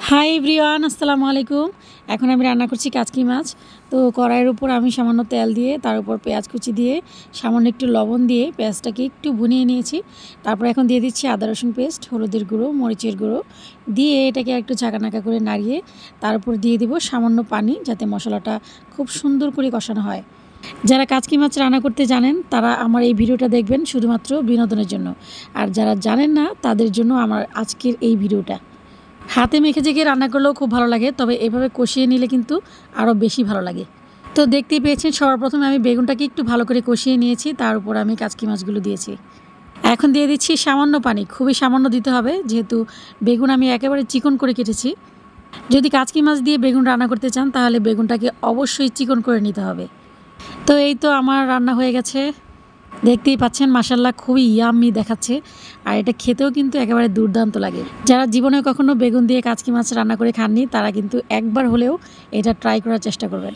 Hi everyone, আসসালামু আলাইকুম। এখন আমি রান্না করছি কাচকি মাছ। তো কড়াইয়ের উপর আমি সামান্য তেল দিয়ে তার উপর পেঁয়াজ কুচি দিয়ে সামান্য একটু লবণ দিয়ে পেঁয়াজটাকে একটু ভুনিয়ে নিয়েছি। তারপর এখন দিয়ে দিচ্ছি আদা রসুন পেস্ট, হলুদের গুঁড়ো, মরিচের গুঁড়ো দিয়ে এটাকে একটু ঝাঁকানাকা করে নাড়িয়ে তার উপর দিয়ে দিব সামান্য পানি, যাতে মশলাটা খুব সুন্দর করে কষানো হয়। যারা কাচকি মাছ রান্না করতে জানেন তারা আমার এই ভিডিওটা দেখবেন শুধুমাত্র বিনোদনের জন্য, আর যারা জানেন না তাদের জন্য আমার আজকের এই ভিডিওটা। হাতে মেখে জেগে রান্না করলেও খুব ভালো লাগে, তবে এভাবে কষিয়ে নিলে কিন্তু আরও বেশি ভালো লাগে। তো দেখতেই পেয়েছেন, সবার প্রথমে আমি বেগুনটাকে একটু ভালো করে কষিয়ে নিয়েছি, তার উপর আমি কাচকি মাছগুলো দিয়েছি। এখন দিয়ে দিচ্ছি সামান্য পানি, খুবই সামান্য দিতে হবে, যেহেতু বেগুন আমি একেবারে চিকন করে কেটেছি। যদি কাচকি মাছ দিয়ে বেগুন রান্না করতে চান তাহলে বেগুনটাকে অবশ্যই চিকন করে নিতে হবে। তো এই তো আমার রান্না হয়ে গেছে, দেখতেই পাচ্ছেন মাশাল্লাহ খুবই ইয়াম্মি দেখাচ্ছে, আর এটা খেতেও কিন্তু একেবারে দুর্দান্ত লাগে। যারা জীবনে কখনো বেগুন দিয়ে কাচকি মাছ রান্না করে খাননি তারা কিন্তু একবার হলেও এটা ট্রাই করার চেষ্টা করবেন।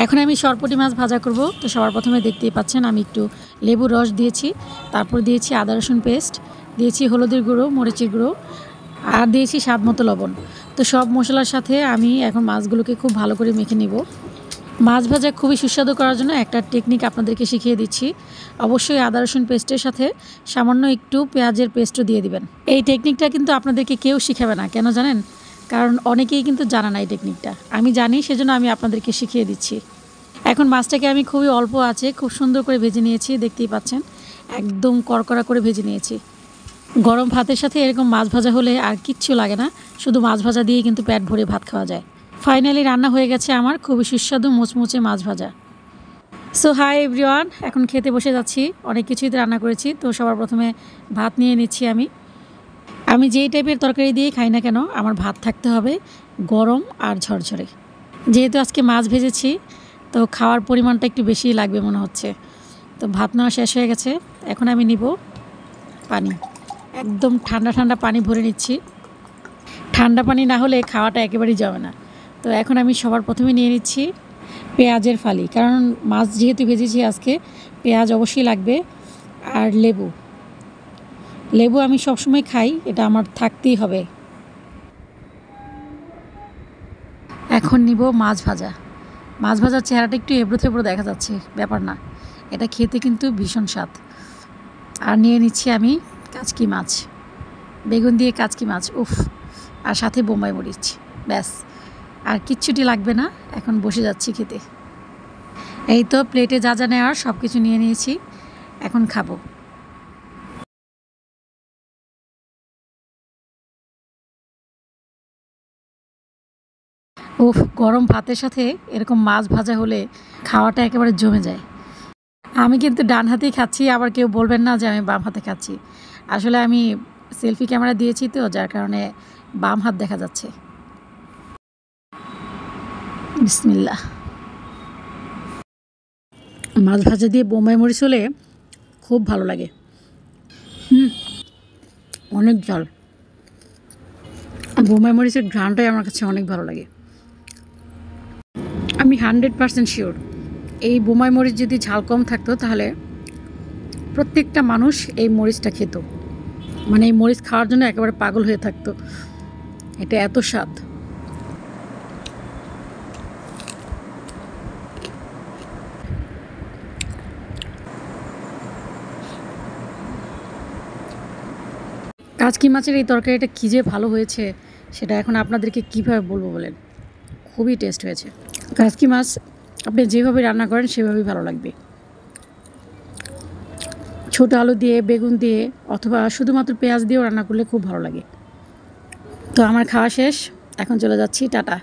এখন আমি সরপুঁটি মাছ ভাজা করব। তো সবার প্রথমে দেখতেই পাচ্ছেন আমি একটু লেবুর রস দিয়েছি, তারপর দিয়েছি আদা রসুন পেস্ট, দিয়েছি হলুদের গুঁড়ো, মরিচের গুঁড়ো, আর দিয়েছি স্বাদ মতো লবণ। তো সব মশলার সাথে আমি এখন মাছগুলোকে খুব ভালো করে মেখে নিব। মাছ ভাজা খুবই সুস্বাদু করার জন্য একটা টেকনিক আপনাদেরকে শিখিয়ে দিচ্ছি। অবশ্যই আদা রসুন পেস্টের সাথে সামান্য একটু পেঁয়াজের পেস্টও দিয়ে দিবেন। এই টেকনিকটা কিন্তু আপনাদেরকে কেউ শিখাবে না, কেন জানেন? কারণ অনেকেই কিন্তু জানে না এই টেকনিকটা। আমি জানি, সেজন্য আমি আপনাদেরকে শিখিয়ে দিচ্ছি। এখন মাছটাকে আমি খুবই অল্প আছে খুব সুন্দর করে ভেজে নিয়েছি, দেখতেই পাচ্ছেন একদম কড়কড়া করে ভেজে নিয়েছি। গরম ভাতের সাথে এরকম মাছ ভাজা হলে আর কিচ্ছু লাগে না, শুধু মাছ ভাজা দিয়ে কিন্তু পেট ভরে ভাত খাওয়া যায়। ফাইনালি রান্না হয়ে গেছে আমার খুবই সুস্বাদু মুচমুচে মাছ ভাজা। সো হাই এভরিওয়ান, এখন খেতে বসে যাচ্ছি। অনেক কিছুই তো রান্না করেছি। তো সবার প্রথমে ভাত নিয়ে নিচ্ছি। আমি যেই টাইপের তরকারি দিয়ে খাই না কেন আমার ভাত থাকতে হবে গরম আর ঝরঝরে। যেহেতু আজকে মাছ ভেজেছি তো খাওয়ার পরিমাণটা একটু বেশিই লাগবে মনে হচ্ছে। তো ভাত নেওয়া শেষ হয়ে গেছে, এখন আমি নিব পানি। একদম ঠান্ডা ঠান্ডা পানি ভরে নিচ্ছি। ঠান্ডা পানি না হলে খাওয়াটা একেবারেই যাবে না। তো এখন আমি সবার প্রথমে নিয়ে নিচ্ছি পেঁয়াজের ফালি, কারণ মাছ যেহেতু ভেজেছি আজকে পেঁয়াজ অবশ্যই লাগবে। আর লেবু আমি সবসময় খাই, এটা আমার থাকতেই হবে। এখন নিব মাছ ভাজা। মাছ ভাজার চেহারাটা একটু এবড়ো থেবড়ো দেখা যাচ্ছে, ব্যাপার না, এটা খেতে কিন্তু ভীষণ স্বাদ। আর নিয়ে নিচ্ছি আমি কাচকি মাছ, বেগুন দিয়ে কাচকি মাছ, উফ, আর সাথে বোম্বাই মরিচ, ব্যাস আর কিচ্ছুটি লাগবে না। এখন বসে যাচ্ছি খেতে। এই তো প্লেটে যা যা নেওয়ার সব কিছু নিয়ে নিয়েছি, এখন খাবো। উফ, গরম ভাতের সাথে এরকম মাছ ভাজা হলে খাওয়াটা একেবারে জমে যায়। আমি কিন্তু ডান হাতেই খাচ্ছি, আবার কেউ বলবেন না যে আমি বাম হাতে খাচ্ছি। আসলে আমি সেলফি ক্যামেরা দিয়েছি তো, যার কারণে বাম হাত দেখা যাচ্ছে। বিসমিল্লাহ। মাছ ভাজা দিয়ে বোম্বাই মরিচ হলে খুব ভালো লাগে। অনেক ঝাল। বোম্বাই মরিচের ঘ্রাণটাই আমার কাছে অনেক ভালো লাগে। আমি 100% শিওর এই বোম্বাই মরিচ যদি ঝাল কম থাকতো তাহলে প্রত্যেকটা মানুষ এই মরিচটা খেত, মানে এই মরিচ খাওয়ার জন্য একেবারে পাগল হয়ে থাকতো। এটা এত স্বাদ। কাচকি মাছের এই তরকারিটা কী যে ভালো হয়েছে সেটা এখন আপনাদেরকে কীভাবে বলবো বলেন, খুবই টেস্ট হয়েছে। কাচকি মাছ আপনি যেভাবে রান্না করেন সেভাবেই ভালো লাগবে। ছোটো আলু দিয়ে, বেগুন দিয়ে, অথবা শুধুমাত্র পেঁয়াজ দিয়েও রান্না করলে খুব ভালো লাগে। তো আমার খাওয়া শেষ, এখন চলে যাচ্ছি, টাটা।